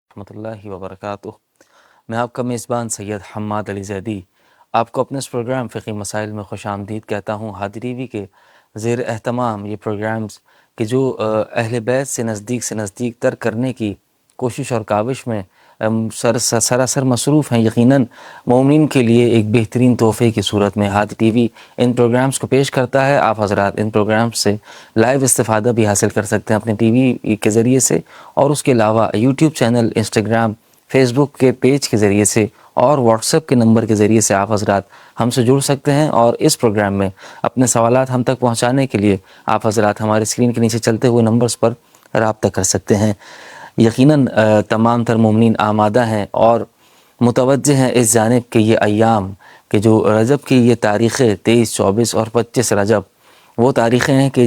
ورحمۃ اللہ وبرکاتہ۔ میں آپ کا میزبان سید حماد علی زیدی آپ کو اپنے اس پروگرام فقی مسائل میں خوش آمدید کہتا ہوں۔ ہادی ٹی وی کے زیر اہتمام یہ پروگرامز کہ جو اہل بیت سے نزدیک تر کرنے کی کوشش اور کاوش میں سراسر مصروف ہیں، یقیناً مومنین کے لیے ایک بہترین تحفے کی صورت میں ہادی ٹی وی ان پروگرامز کو پیش کرتا ہے۔ آپ حضرات ان پروگرامز سے لائیو استفادہ بھی حاصل کر سکتے ہیں اپنے ٹی وی کے ذریعے سے، اور اس کے علاوہ یوٹیوب چینل، انسٹاگرام، فیس بک کے پیج کے ذریعے سے اور واٹس ایپ کے نمبر کے ذریعے سے آپ حضرات ہم سے جڑ سکتے ہیں، اور اس پروگرام میں اپنے سوالات ہم تک پہنچانے کے لیے آپ حضرات ہمارے اسکرین کے نیچے چلتے ہوئے نمبرز پر رابطہ کر سکتے ہیں۔ یقیناً تمام تر مومنین آمادہ ہیں اور متوجہ ہیں اس جانب کہ یہ ایام کہ جو رجب کی یہ تاریخیں 23، 24 اور 25 رجب وہ تاریخیں ہیں کہ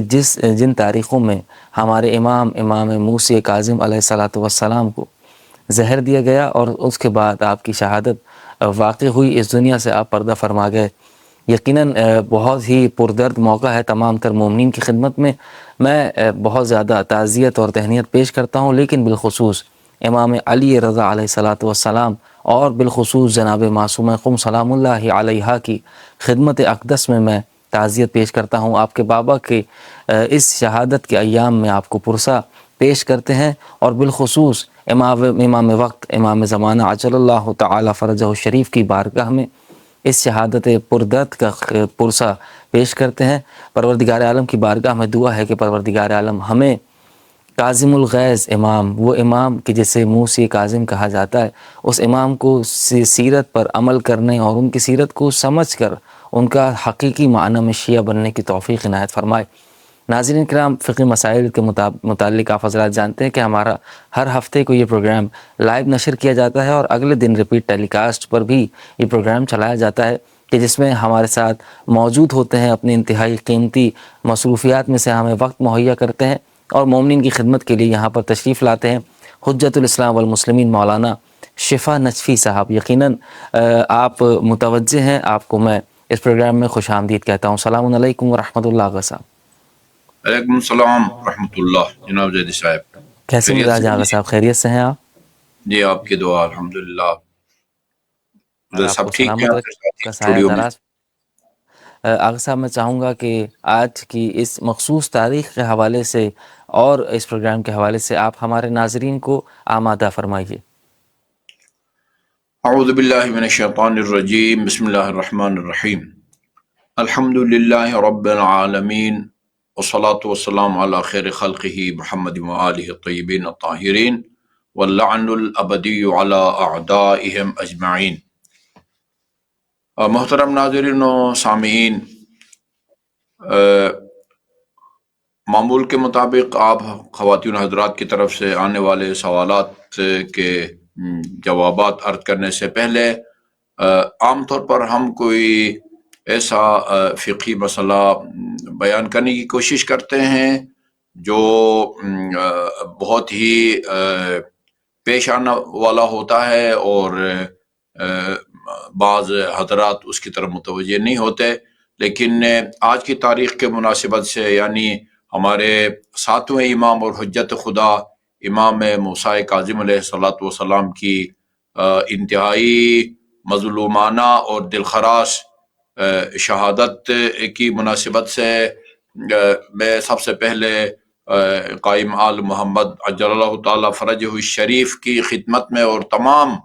جن تاریخوں میں ہمارے امام موسی کاظم علیہ الصلاۃ والسلام کو زہر دیا گیا اور اس کے بعد آپ کی شہادت واقع ہوئی، اس دنیا سے آپ پردہ فرما گئے۔ یقیناً بہت ہی پردرد موقع ہے تمام تر مومنین کی خدمت میں۔ میں بہت زیادہ تعزیت اور تہنیت پیش کرتا ہوں، لیکن بالخصوص امام علی رضا علیہ الصلاۃ والسلام اور بالخصوص جناب معصومہ قم سلام اللہ علیہا کی خدمت اقدس میں تعزیت پیش کرتا ہوں۔ آپ کے بابا کے اس شہادت کے ایام میں آپ کو پرسہ پیش کرتے ہیں، اور بالخصوص امام وقت، امام زمانہ عجل اللہ تعالی فرجہ الشریف کی بارگاہ میں اس شہادت پردرد کا پرسہ پیش کرتے ہیں۔ پروردگار عالم کی بارگاہ میں دعا ہے کہ پروردگار عالم ہمیں کاظم الغیظ امام، وہ امام کہ جسے موسی کاظم کہا جاتا ہے، اس امام کو سیرت پر عمل کرنے اور ان کی سیرت کو سمجھ کر ان کا حقیقی معنی میں شیعہ بننے کی توفیق عنایت فرمائے۔ ناظرین کرام، فقی مسائل کے متعلق آپ حضرات جانتے ہیں کہ ہمارا ہر ہفتے کو یہ پروگرام لائیو نشر کیا جاتا ہے، اور اگلے دن ریپیٹ ٹیلی کاسٹ پر بھی یہ پروگرام چلایا جاتا ہے، کہ جس میں ہمارے ساتھ موجود ہوتے ہیں، اپنی انتہائی قیمتی مصروفیات میں سے ہمیں وقت مہیا کرتے ہیں اور مومنین کی خدمت کے لیے یہاں پر تشریف لاتے ہیں حجت الاسلام والمسلمین مولانا شفا نجفی صاحب۔ یقیناً آپ متوجہ ہیں، آپ کو میں اس پروگرام میں خوش آمدید کہتا ہوں۔ السلام علیکم ورحمۃ اللہ آغا صاحب۔ وعلیکم السلام ورحمۃ اللہ۔ جناب زیدی صاحب کیسے خیریت مزاج سے ہیں آغا ہیں؟ صاحب؟ خیریت سے ہیں آپ؟ جی آپ کی دعا الحمدللہ۔ اور آپ کو سب ٹھیک ہے؟ سلامت آپ کے ساتھی رکھا، سایہ اسٹوڈیو میں؟ دراز۔ آغا صاحب میں چاہوں گا کہ آج کی اس مخصوص تاریخ کے حوالے سے اور اس پروگرام کے حوالے سے آپ ہمارے ناظرین کو آمادہ فرمائیے۔ اعوذ باللہ من الشیطان الرجیم، بسم اللہ الرحمن الرحیم۔ الحمدللہ رب العالمین، والصلاة والسلام علی خیر خلقہ محمد وآلہ الطیبین الطاہرین، واللعن الابدی علی اعدائہم اجمعین۔ محترم ناظرین و سامعین، معمول کے مطابق آپ خواتین حضرات کی طرف سے آنے والے سوالات کے جوابات عرض کرنے سے پہلے عام طور پر ہم کوئی ایسا فقہی مسئلہ بیان کرنے کی کوشش کرتے ہیں جو بہت ہی پیش آنے والا ہوتا ہے، اور بعض حضرات اس کی طرف متوجہ نہیں ہوتے، لیکن آج کی تاریخ کے مناسبت سے، یعنی ہمارے ساتویں امام اور حجت خدا امام موسی کاظم علیہ السلام کی انتہائی مظلومانہ اور دلخراش شہادت کی مناسبت سے میں سب سے پہلے قائم آل محمد عجل اللہ تعالی فرجہ الشریف کی خدمت میں اور تمام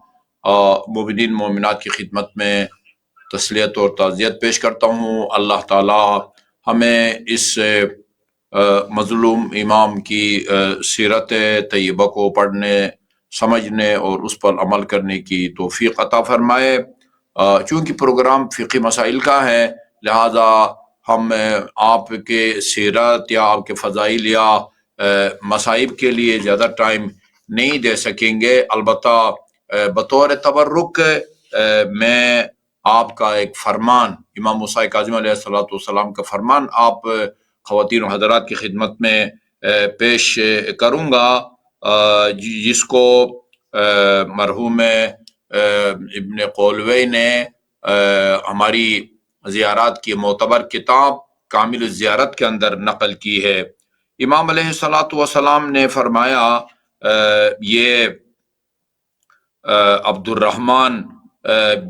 مومنین مومنات کی خدمت میں تسلیت اور تعزیت پیش کرتا ہوں۔ اللہ تعالی ہمیں اس مظلوم امام کی سیرت طیبہ کو پڑھنے، سمجھنے اور اس پر عمل کرنے کی توفیق عطا فرمائے۔ چونکہ پروگرام فقی مسائل کا ہے، لہذا ہم آپ کے سیرت یا آپ کے فضائل یا مصائب کے لیے زیادہ ٹائم نہیں دے سکیں گے۔ البتہ بطور تبرک میں آپ کا ایک فرمان، امام موسی کاظم علیہ السلام کا فرمان آپ خواتین و حضرات کی خدمت میں پیش کروں گا، جس کو مرحوم ابن قولوی نے ہماری زیارات کی معتبر کتاب کامل الزیارت کے اندر نقل کی ہے۔ امام علیہ السلام نے فرمایا، یہ عبد الرحمن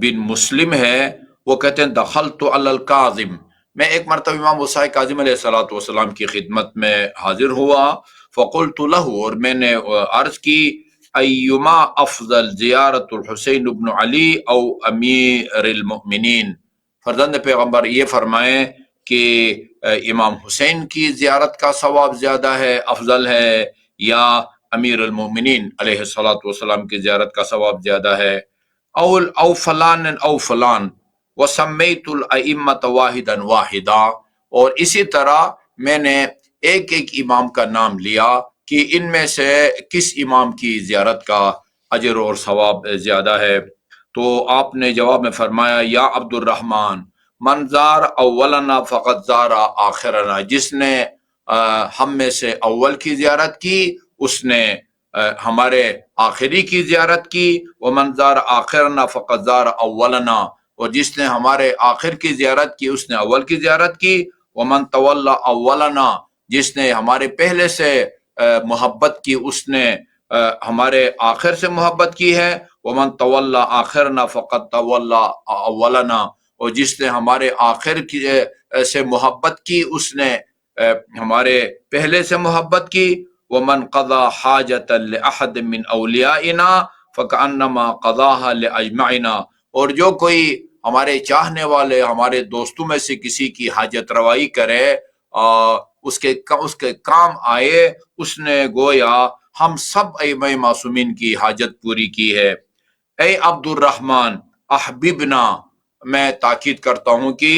بن مسلم ہے، وہ کہتے ہیں دخلت علی الکاظم، میں ایک مرتبہ امام موسیٰ کاظم علیہ الصلوۃ والسلام کی خدمت میں حاضر ہوا، فقلت له، اور میں نے عرض کی، ایما افضل زیارت الحسین بن علی او امیر المؤمنین، فرزند پیغمبر یہ فرمائیں کہ امام حسین کی زیارت کا ثواب زیادہ ہے، افضل ہے، یا امیر المومنین علیہ الصلوۃ والسلام کی زیارت کا ثواب زیادہ ہے، او فلان او فلان، وسمیت الائمۃ واحدا واحدا، اور اسی طرح میں نے ایک ایک امام کا نام لیا کہ ان میں سے کس امام کی زیارت کا اجر اور ثواب زیادہ ہے۔ تو آپ نے جواب میں فرمایا، یا عبد الرحمن، من زار اولنا فقد زار آخرنا، جس نے ہم میں سے اول کی زیارت کی اس نے ہمارے آخری کی زیارت کی، ومن زار آخرنا فقد زار اولنا، اور جس نے ہمارے آخر کی زیارت کی اس نے اول کی زیارت کی، ومن تولا اولنا، جس نے ہمارے پہلے سے محبت کی اس نے ہمارے آخر سے محبت کی ہے، ومن تولا آخرنا فقد تولا اولنا، اور جس نے ہمارے آخر کی سے محبت کی اس نے ہمارے پہلے سے محبت کی، ومن قضى حاجة لأحد من اولیائنا فكأنما قضاها لأجمعنا، اور جو کوئی ہمارے چاہنے والے ہمارے دوستوں میں سے کسی کی حاجت روائی کرے اس کے کام آئے، اس نے گویا ہم سب ائمہ معصومین کی حاجت پوری کی ہے۔ اے عبد الرحمن احببنا، میں تاکید کرتا ہوں کہ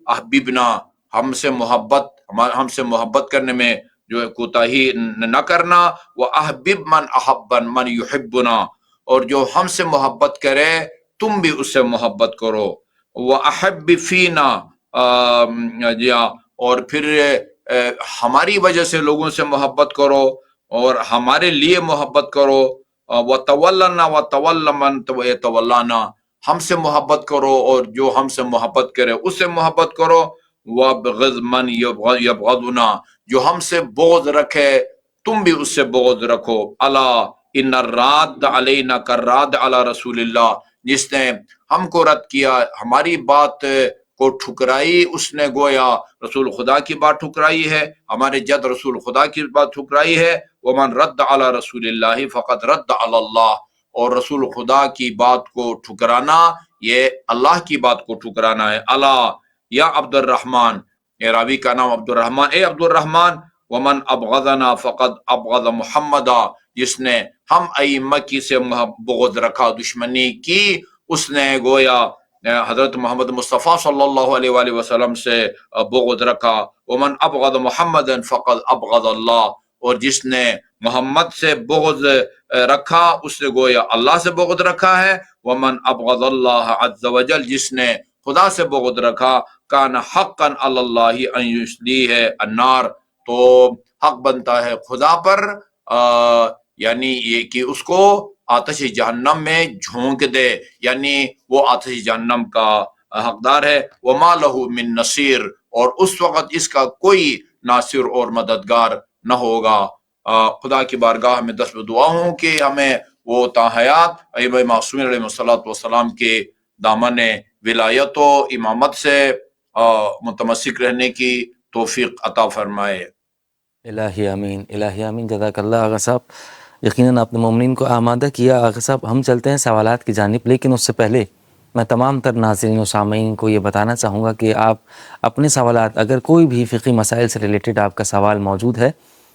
احببنا، ہم سے محبت کرنے میں جو کوتاہی نہ کرنا، وَأَحْبِبْ مَنْ أَحَبَّنْ مَنْ يُحِبُّنَا، اور جو ہم سے محبت کرے تم بھی اس سے محبت کرو، وَأَحِبِّ فِينَا، اور پھر ہماری وجہ سے لوگوں سے محبت کرو اور ہمارے لیے محبت کرو، وَتَوَلَّنَا وَتَوَلَّ مَنْ يَتَوَلَّانَا، ہم سے محبت کرو اور جو ہم سے محبت کرے اس سے محبت کرو، وَابْغِضْ مَنْ يَبْغَضُنَا، جو ہم سے بغض رکھے تم بھی اس سے بغض رکھو، الا ان الراد علینا کراد علی رسول اللہ، جس نے ہم کو رد کیا، ہماری بات کو ٹھکرائی، اس نے گویا رسول خدا کی بات ٹھکرائی ہے، ہمارے جد رسول خدا کی بات ٹھکرائی ہے، ومن رد علی رسول اللہ فقد رد علی اللہ، اور رسول خدا کی بات کو ٹھکرانا یہ اللہ کی بات کو ٹھکرانا ہے۔ الا یا عبد الرحمن، اے راوی کا نام عبد الرحمن، اے عبد الرحمن، ومن ابغضنا فقد ابغض محمدا، جس نے ہم ائمہ کی سے بغض رکھا، دشمنی کی، اس نے گویا حضرت محمد مصطفیٰ صلی اللہ علیہ وآلہ وسلم سے بغض رکھا، ومن ابغض محمد فقد ابغض اللہ، اور جس نے محمد سے بغض رکھا اس نے گویا اللہ سے بغض رکھا ہے، ومن ابغض اللہ عز وجل، جس نے خدا سے بغض رکھا، کان حقا علی اللہ ان یصلیہ النار، تو حق بنتا ہے خدا پر یعنی یہ کہ اس کو آتش جہنم میں جھونک دے، یعنی وہ آتش جہنم کا حقدار ہے، وما لہ من نصیر، اور اس وقت اس کا کوئی ناصر اور مددگار نہ ہوگا۔ خدا کی بارگاہ میں دست دعا ہوں کہ ہمیں وہ تاحیات ائمہ معصومین علیہ الصلوۃ والسلام کے دامن ولایت و امامت سے متمسک رہنے کی توفیق عطا فرمائے۔ الہی آمین، الہی آمین، جزاک اللہ آغا صاحب، یقیناً آپ نے مومنین کو آمادہ کیا۔ آغا صاحب ہم چلتے ہیں سوالات کی جانب، لیکن اس سے پہلے میں تمام تر ناظرین و سامعین کو یہ بتانا چاہوں گا کہ آپ اپنے سوالات، اگر کوئی بھی فقہی مسائل سے ریلیٹڈ آپ کا سوال موجود ہے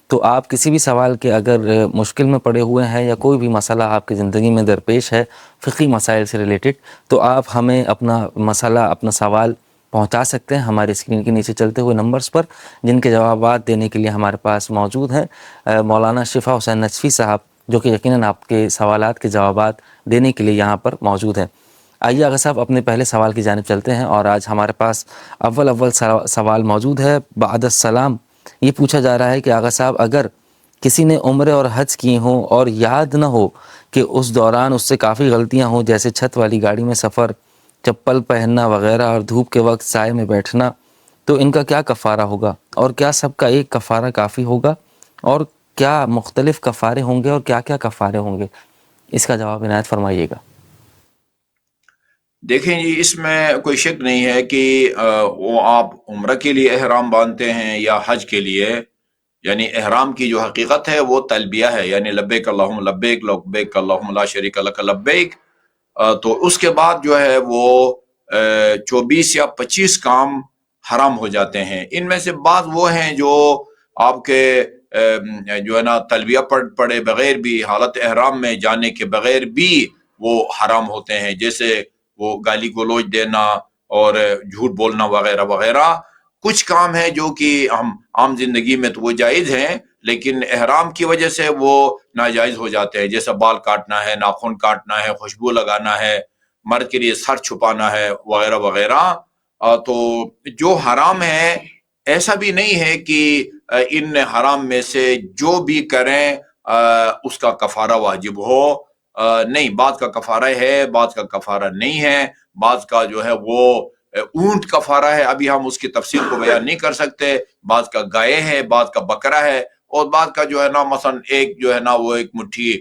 تو آپ کسی بھی سوال کے اگر مشکل میں پڑے ہوئے ہیں یا کوئی بھی مسئلہ آپ کی زندگی میں درپیش ہے فقہی مسائل سے ریلیٹڈ، تو آپ ہمیں اپنا مسئلہ، اپنا سوال پہنچا سکتے ہیں ہمارے اسکرین کے نیچے چلتے ہوئے نمبرز پر، جن کے جوابات دینے کے لیے ہمارے پاس موجود ہیں مولانا شفا حسین نجفی صاحب، جو کہ یقیناً آپ کے سوالات کے جوابات دینے کے لیے یہاں پر موجود ہیں۔ آئیے آغا صاحب اپنے پہلے سوال کی جانب چلتے ہیں، اور آج ہمارے پاس اول سوال موجود ہے بعد السلام۔ یہ پوچھا جا رہا ہے کہ آغا صاحب اگر کسی نے عمرے اور حج کی ہوں اور یاد نہ ہو کہ اس دوران اس سے کافی غلطیاں ہوں، جیسے چھت والی گاڑی میں سفر، چپل پہننا وغیرہ، اور دھوپ کے وقت سائے میں بیٹھنا، تو ان کا کیا کفارہ ہوگا، اور کیا سب کا ایک کفارہ کافی ہوگا، اور کیا مختلف کفارے ہوں گے اور کیا کیا کفارے ہوں گے؟ اس کا جواب عنایت فرمائیے گا۔ دیکھیں جی، اس میں کوئی شک نہیں ہے کہ وہ آپ عمرہ کے لیے احرام باندھتے ہیں یا حج کے لیے، یعنی احرام کی جو حقیقت ہے وہ تلبیہ ہے، یعنی لبیک اللہم لبیک لبیک اللہم لا شریک لک لبیک۔ تو اس کے بعد جو ہے وہ 24 یا 25 کام حرام ہو جاتے ہیں۔ ان میں سے بعض وہ ہیں جو آپ کے جو ہے نا تلبیہ پڑے بغیر بھی، حالت احرام میں جانے کے بغیر بھی وہ حرام ہوتے ہیں، جیسے وہ گالی گلوچ دینا اور جھوٹ بولنا وغیرہ وغیرہ۔ کچھ کام ہیں جو کہ ہم عام زندگی میں تو وہ جائز ہیں، لیکن احرام کی وجہ سے وہ ناجائز ہو جاتے ہیں، جیسے بال کاٹنا ہے، ناخن کاٹنا ہے، خوشبو لگانا ہے، مرد کے لیے سر چھپانا ہے وغیرہ وغیرہ۔ تو جو حرام ہے، ایسا بھی نہیں ہے کہ ان حرام میں سے جو بھی کریں اس کا کفارہ واجب ہو۔ نہیں، بعض کا کفارہ ہے، بعض کا کفارہ نہیں ہے، بعض کا جو ہے وہ اونٹ کفارہ ہے، ابھی ہم اس کی تفصیل کو بیان نہیں کر سکتے، بعض کا گائے ہے، بعض کا بکرا ہے، اور بعض کا جو ہے نا مثلا ایک جو ہے نا وہ ایک مٹھی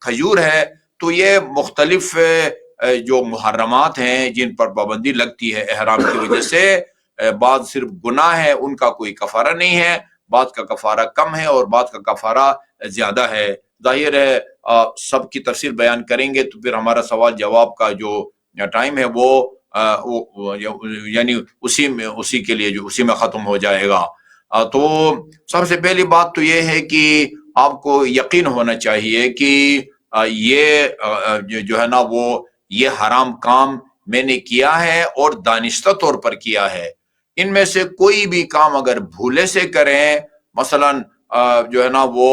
کھجور ہے۔ تو یہ مختلف جو محرمات ہیں جن پر پابندی لگتی ہے احرام کی وجہ سے، بعض صرف گناہ ہے، ان کا کوئی کفارہ نہیں ہے، بعض کا کفارہ کم ہے اور بعض کا کفارہ زیادہ ہے۔ ظاہر ہے سب کی تفصیل بیان کریں گے تو پھر ہمارا سوال جواب کا جو ٹائم ہے وہ یعنی اسی کے لیے جو اسی میں ختم ہو جائے گا۔ تو سب سے پہلی بات تو یہ ہے کہ آپ کو یقین ہونا چاہیے کہ یہ جو ہے نا وہ یہ حرام کام میں نے کیا ہے اور دانستہ طور پر کیا ہے۔ ان میں سے کوئی بھی کام اگر بھولے سے کریں، مثلا جو ہے نا وہ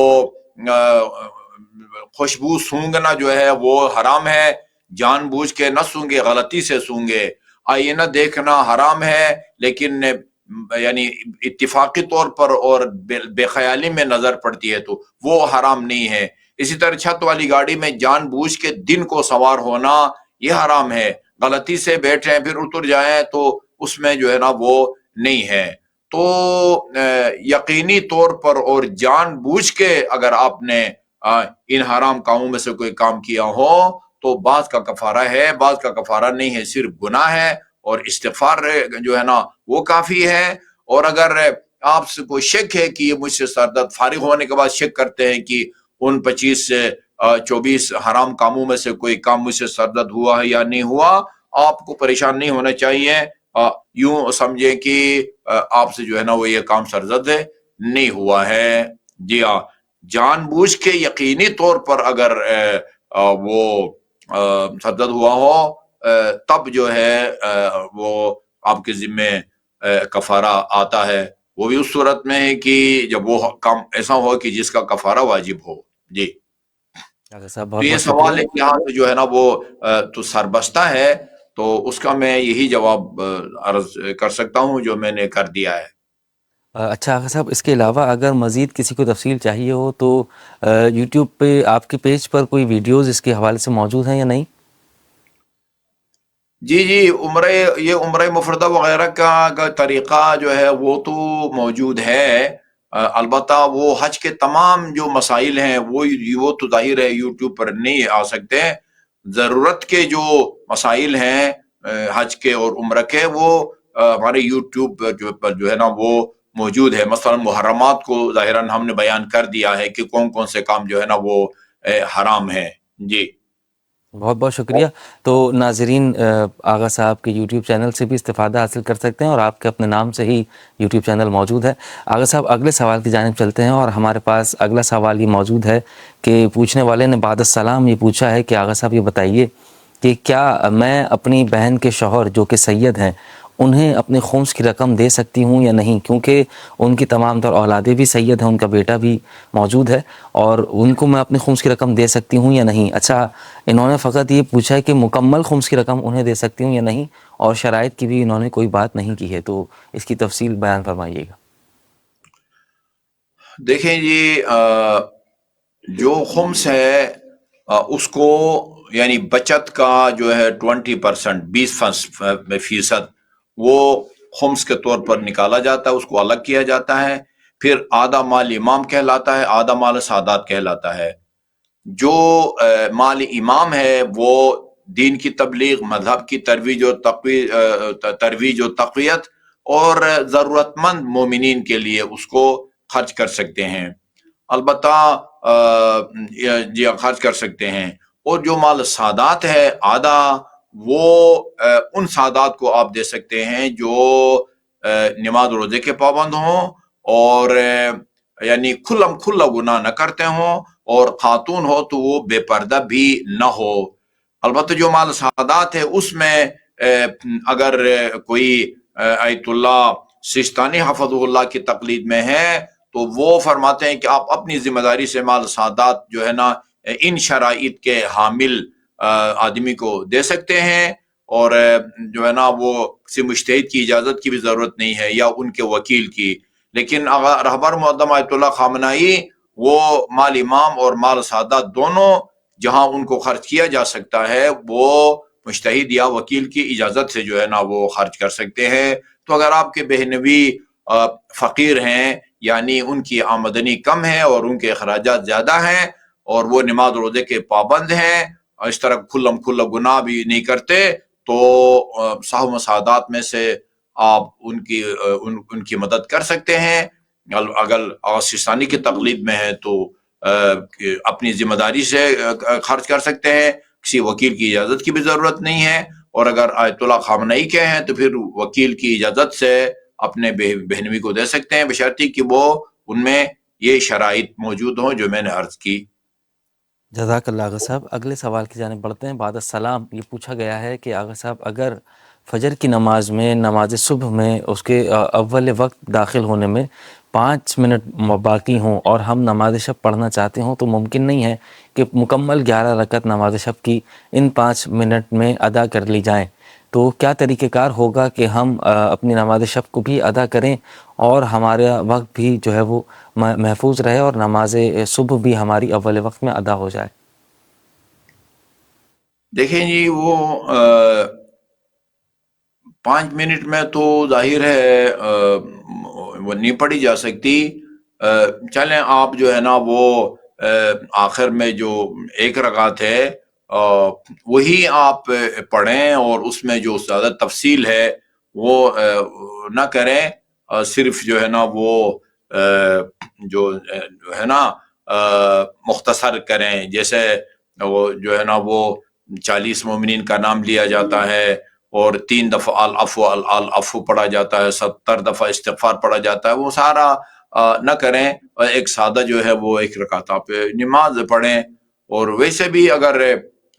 خوشبو سونگنا جو ہے وہ حرام ہے، جان بوجھ کے نہ سونگے، غلطی سے سونگے۔ آئینہ دیکھنا حرام ہے، لیکن یعنی اتفاقی طور پر اور بے خیالی میں نظر پڑتی ہے تو وہ حرام نہیں ہے۔ اسی طرح چھت والی گاڑی میں جان بوجھ کے دن کو سوار ہونا یہ حرام ہے، غلطی سے بیٹھیں پھر اتر جائیں تو اس میں جو ہے نا وہ نہیں ہے۔ تو یقینی طور پر اور جان بوجھ کے اگر آپ نے ان حرام کاموں میں سے کوئی کام کیا ہو تو بعض کا کفارہ ہے، بعض کا کفارہ نہیں ہے، صرف گناہ ہے اور استغفار جو ہے نا وہ کافی ہے۔ اور اگر آپ سے کوئی شک ہے کہ یہ مجھ سے سر درد، فارغ ہونے کے بعد شک کرتے ہیں کہ ان 25 سے 24 حرام کاموں میں سے کوئی کام مجھ سے سر درد ہوا ہے یا نہیں ہوا، آپ کو پریشان نہیں ہونا چاہیے۔ یوں سمجھیں کہ آپ سے جو ہے نا وہ یہ کام سرزد نہیں ہوا ہے۔ جی ہاں، جان بوجھ کے یقینی طور پر اگر وہ سرزد ہوا ہو تب جو ہے وہ آپ کے ذمے کفارہ آتا ہے۔ وہ بھی اس صورت میں ہے کہ جب وہ کام ایسا ہو کہ جس کا کفارہ واجب ہو۔ جی، صاحب تو بہت یہ بہت سوال شکریہ۔ ہے کہ یہاں سے جو ہے نا وہ تو سربستہ ہے، تو اس کا میں یہی جواب عرض کر سکتا ہوں جو میں نے کر دیا ہے۔ اچھا آغا صاحب، اس کے علاوہ اگر مزید کسی کو تفصیل چاہیے ہو تو یوٹیوب پہ آپ کے پیج پر کوئی ویڈیوز اس کے حوالے سے موجود ہیں یا نہیں؟ جی جی، یہ عمرہ مفردہ وغیرہ کا طریقہ جو ہے وہ تو موجود ہے، البتہ وہ حج کے تمام جو مسائل ہیں وہ تو ظاہر ہے یوٹیوب پر نہیں آ سکتے۔ ضرورت کے جو مسائل ہیں حج کے اور عمرہ کے وہ ہمارے یوٹیوب پر جو ہے نا وہ موجود ہے۔ مثلا محرمات کو ظاہراً ہم نے بیان کر دیا ہے کہ کون کون سے کام جو ہے نا وہ حرام ہیں۔ جی، بہت بہت شکریہ۔ تو ناظرین آغا صاحب کے یوٹیوب چینل سے بھی استفادہ حاصل کر سکتے ہیں اور آپ کے اپنے نام سے ہی یوٹیوب چینل موجود ہے۔ آغا صاحب اگلے سوال کی جانب چلتے ہیں، اور ہمارے پاس اگلا سوال یہ موجود ہے کہ پوچھنے والے نے بعد السلام یہ پوچھا ہے کہ آغا صاحب یہ بتائیے کہ کیا میں اپنی بہن کے شوہر جو کہ سید ہیں انہیں اپنے خمس کی رقم دے سکتی ہوں یا نہیں، کیونکہ ان کی تمام تر اولادیں بھی سید ہیں، ان کا بیٹا بھی موجود ہے، اور ان کو میں اپنے خمس کی رقم دے سکتی ہوں یا نہیں؟ اچھا، انہوں نے فقط یہ پوچھا ہے کہ مکمل خمس کی رقم انہیں دے سکتی ہوں یا نہیں، اور شرائط کی بھی انہوں نے کوئی بات نہیں کی ہے، تو اس کی تفصیل بیان فرمائیے گا۔ دیکھیں جی، جو خمس ہے اس کو یعنی بچت کا جو ہے 20%، 20% وہ خمس کے طور پر نکالا جاتا ہے، اس کو الگ کیا جاتا ہے۔ پھر آدھا مال امام کہلاتا ہے، آدھا مال سادات کہلاتا ہے۔ جو مال امام ہے وہ دین کی تبلیغ، مذہب کی ترویج و تقویت اور ضرورت مند مومنین کے لیے اس کو خرچ کر سکتے ہیں، البتہ جی خرچ کر سکتے ہیں۔ اور جو مال سادات ہے آدھا، وہ ان سادات کو آپ دے سکتے ہیں جو نماز روزے کے پابند ہوں اور یعنی کھلا گناہ نہ کرتے ہوں، اور خاتون ہو تو وہ بے پردہ بھی نہ ہو۔ البتہ جو مال سادات ہے اس میں اگر کوئی آیت اللہ سستانی حفظ اللہ کی تقلید میں ہے تو وہ فرماتے ہیں کہ آپ اپنی ذمہ داری سے مال سادات جو ہے نا ان شرائط کے حامل آدمی کو دے سکتے ہیں، اور جو ہے نا وہ کسی مجتہد کی اجازت کی بھی ضرورت نہیں ہے یا ان کے وکیل کی۔ لیکن رہبر معظم آیت اللہ خامنائی وہ مال امام اور مال سادات دونوں جہاں ان کو خرچ کیا جا سکتا ہے وہ مجتہد یا وکیل کی اجازت سے جو ہے نا وہ خرچ کر سکتے ہیں۔ تو اگر آپ کے بہنوی فقیر ہیں، یعنی ان کی آمدنی کم ہے اور ان کے اخراجات زیادہ ہیں، اور وہ نماز روزے کے پابند ہیں اور اس طرح کھلا گناہ بھی نہیں کرتے، تو صاحب مساعدات میں سے آپ ان کی مدد کر سکتے ہیں۔ اگر سستانی کی تقلید میں ہے تو اپنی ذمہ داری سے خرچ کر سکتے ہیں، کسی وکیل کی اجازت کی بھی ضرورت نہیں ہے، اور اگر آیت اللہ خامنئی کے ہیں تو پھر وکیل کی اجازت سے اپنے بہنوی کو دے سکتے ہیں، بشرطی کہ وہ ان میں یہ شرائط موجود ہوں جو میں نے عرض کی۔ جزاک اللہ آغا صاحب۔ اگلے سوال کی جانب بڑھتے ہیں۔ بعد السلام یہ پوچھا گیا ہے کہ آغا صاحب اگر فجر کی نماز میں، نماز صبح میں اس کے اول وقت داخل ہونے میں 5 منٹ باقی ہوں اور ہم نماز شب پڑھنا چاہتے ہوں تو ممکن نہیں ہے کہ مکمل 11 رکعت نماز شب کی ان 5 منٹ میں ادا کر لی جائیں، تو کیا طریقہ کار ہوگا کہ ہم اپنی نماز شب کو بھی ادا کریں اور ہمارا وقت بھی جو ہے وہ محفوظ رہے اور نماز صبح بھی ہماری اول وقت میں ادا ہو جائے؟ دیکھیں جی، وہ 5 منٹ میں تو ظاہر ہے وہ نہیں پڑھی جا سکتی۔ چلیں آپ جو ہے نا وہ آخر میں جو 1 رکعت ہے وہی آپ پڑھیں، اور اس میں جو زیادہ تفصیل ہے وہ نہ کریں، صرف جو ہے نا وہ جو ہے نا مختصر کریں، جیسے وہ جو ہے نا وہ 40 مومنین کا نام لیا جاتا ہے اور 3 دفعہ العفو پڑھا جاتا ہے، 70 دفعہ استغفار پڑھا جاتا ہے، وہ سارا نہ کریں، ایک سادہ جو ہے وہ 1 رکعت آپ نماز پڑھیں۔ اور ویسے بھی اگر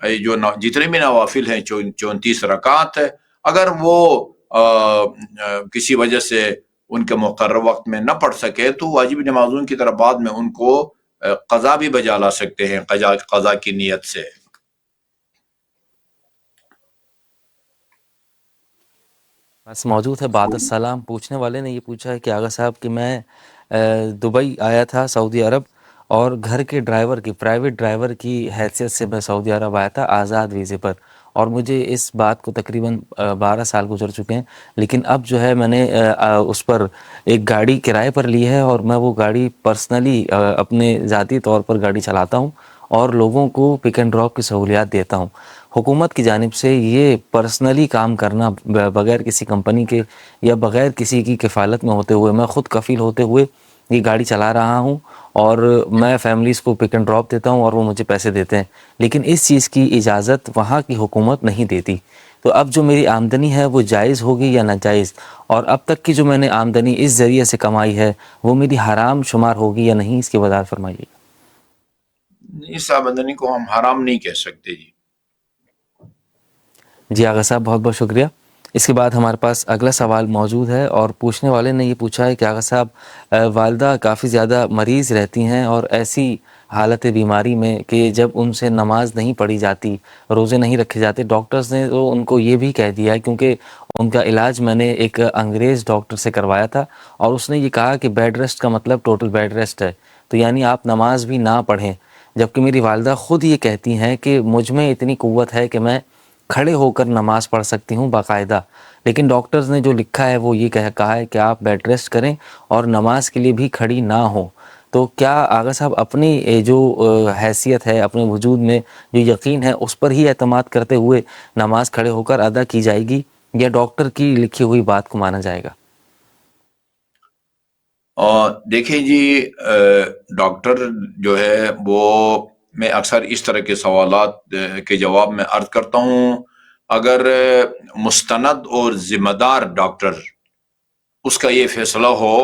جو جتنے بھی نوافل ہیں 34 رکعت، اگر وہ کسی وجہ سے ان کے مقرر وقت میں نہ پڑھ سکے تو واجب نمازوں کی طرح بعد میں ان کو قضا بھی بجا لا سکتے ہیں، قضا کی نیت سے۔ بس موجود ہے بعد السلام۔ پوچھنے والے نے یہ پوچھا ہے کہ آغا صاحب کہ میں دبئی آیا تھا، سعودی عرب، اور گھر کے ڈرائیور کی، پرائیویٹ ڈرائیور کی حیثیت سے میں سعودی عرب آیا تھا آزاد ویزے پر، اور مجھے اس بات کو تقریباً 12 سال گزر چکے ہیں، لیکن اب جو ہے میں نے اس پر ایک گاڑی کرائے پر لی ہے اور میں وہ گاڑی پرسنلی اپنے ذاتی طور پر گاڑی چلاتا ہوں اور لوگوں کو پک اینڈ ڈراپ کی سہولیات دیتا ہوں۔ حکومت کی جانب سے یہ پرسنلی کام کرنا بغیر کسی کمپنی کے یا بغیر کسی کی کفالت میں ہوتے ہوئے، میں خود کفیل ہوتے ہوئے یہ گاڑی چلا رہا ہوں، اور میں فیملیز کو پک اینڈ ڈراپ دیتا ہوں اور وہ مجھے پیسے دیتے ہیں، لیکن اس چیز کی اجازت وہاں کی حکومت نہیں دیتی۔ تو اب جو میری آمدنی ہے وہ جائز ہوگی یا ناجائز، اور اب تک کی جو میں نے آمدنی اس ذریعے سے کمائی ہے وہ میری حرام شمار ہوگی یا نہیں، اس کی وضاحت فرمائیے۔ اس آمدنی کو ہم حرام نہیں کہہ سکتے جی۔ جی آغا صاحب بہت بہت شکریہ۔ اس کے بعد ہمارے پاس اگلا سوال موجود ہے، اور پوچھنے والے نے یہ پوچھا ہے کہ آغا صاحب والدہ کافی زیادہ مریض رہتی ہیں اور ایسی حالت بیماری میں کہ جب ان سے نماز نہیں پڑھی جاتی، روزے نہیں رکھے جاتے، ڈاکٹرز نے تو ان کو یہ بھی کہہ دیا ہے، کیونکہ ان کا علاج میں نے ایک انگریز ڈاکٹر سے کروایا تھا اور اس نے یہ کہا کہ بیڈ ریسٹ کا مطلب ٹوٹل بیڈ ریسٹ ہے، تو یعنی آپ نماز بھی نہ پڑھیں، جبکہ میری والدہ خود یہ کہتی ہیں کہ مجھ میں اتنی قوت ہے کہ میں کھڑے ہو کر نماز پڑھ سکتی ہوں باقاعدہ، لیکن ڈاکٹرز نے جو لکھا ہے وہ یہ کہا ہے کہ آپ بیڈ ریسٹ کریں اور نماز کے لیے بھی کھڑی نہ ہوں۔ تو کیا آغا صاحب اپنی جو حیثیت ہے، اپنے وجود میں جو یقین ہے، اس پر ہی اعتماد کرتے ہوئے نماز کھڑے ہو کر ادا کی جائے گی یا ڈاکٹر کی لکھی ہوئی بات کو مانا جائے گا؟ اور دیکھیں جی، ڈاکٹر جو ہے وہ، میں اکثر اس طرح کے سوالات کے جواب میں عرض کرتا ہوں، اگر مستند اور ذمہ دار ڈاکٹر اس کا یہ فیصلہ ہو،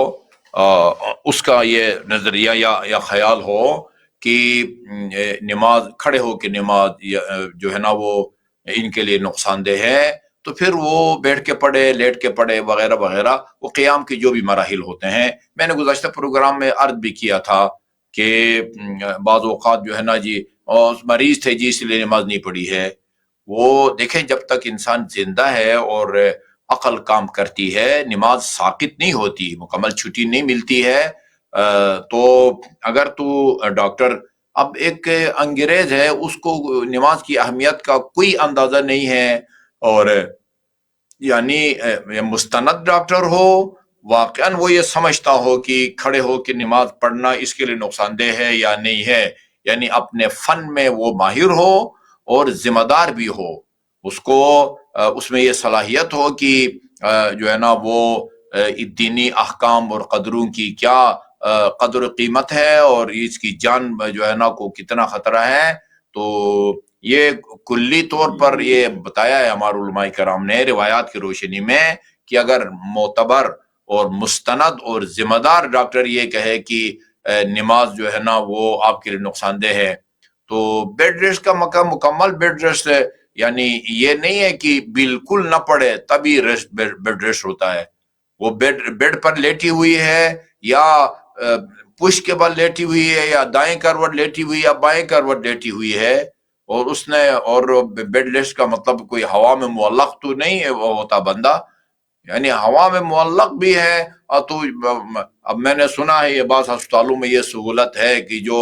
اس کا یہ نظریہ یا خیال ہو کہ نماز کھڑے ہو کے نماز جو ہے نا وہ ان کے لیے نقصان دہ ہے، تو پھر وہ بیٹھ کے پڑھے، لیٹ کے پڑھے، وغیرہ وغیرہ، وہ قیام کے جو بھی مراحل ہوتے ہیں۔ میں نے گزشتہ پروگرام میں عرض بھی کیا تھا کہ بعض اوقات جو ہے نا جی، اور مریض تھے جی اس لیے نماز نہیں پڑھی ہے۔ وہ دیکھیں، جب تک انسان زندہ ہے اور عقل کام کرتی ہے، نماز ساقط نہیں ہوتی، مکمل چھٹی نہیں ملتی ہے۔ تو اگر تو ڈاکٹر، اب ایک انگریز ہے، اس کو نماز کی اہمیت کا کوئی اندازہ نہیں ہے، اور یعنی مستند ڈاکٹر ہو، واقعاً وہ یہ سمجھتا ہو کہ کھڑے ہو کے نماز پڑھنا اس کے لیے نقصان دہ ہے یا نہیں ہے، یعنی اپنے فن میں وہ ماہر ہو اور ذمہ دار بھی ہو، اس کو اس میں یہ صلاحیت ہو کہ جو ہے نا وہ دینی احکام اور قدروں کی کیا قدر و قیمت ہے، اور اس کی جان جو ہے نا کو کتنا خطرہ ہے۔ تو یہ کلی طور پر یہ بتایا ہے ہمارے علماء کرام نے روایات کی روشنی میں کہ اگر معتبر اور مستند اور ذمہ دار ڈاکٹر یہ کہے کہ نماز جو ہے نا وہ آپ کے لیے نقصان دہ ہے، تو بیڈ ریسٹ کا مکمل بیڈ ریسٹ ہے، یعنی یہ نہیں ہے کہ بالکل نہ پڑے تبھی بیڈ ریسٹ ہوتا ہے۔ وہ بیڈ پر لیٹی ہوئی ہے، یا پش کے بل لیٹی ہوئی ہے، یا دائیں کروٹ لیٹی ہوئی یا بائیں کروٹ لیٹی ہوئی ہے، اور اس نے، اور بیڈ ریسٹ کا مطلب کوئی ہوا میں معلق تو نہیں ہے وہ ہوتا بندہ، یعنی ہوا میں معلق بھی ہے۔ تو اب میں نے سنا ہے یہ بعض ہسپتالوں میں یہ سہولت ہے کہ جو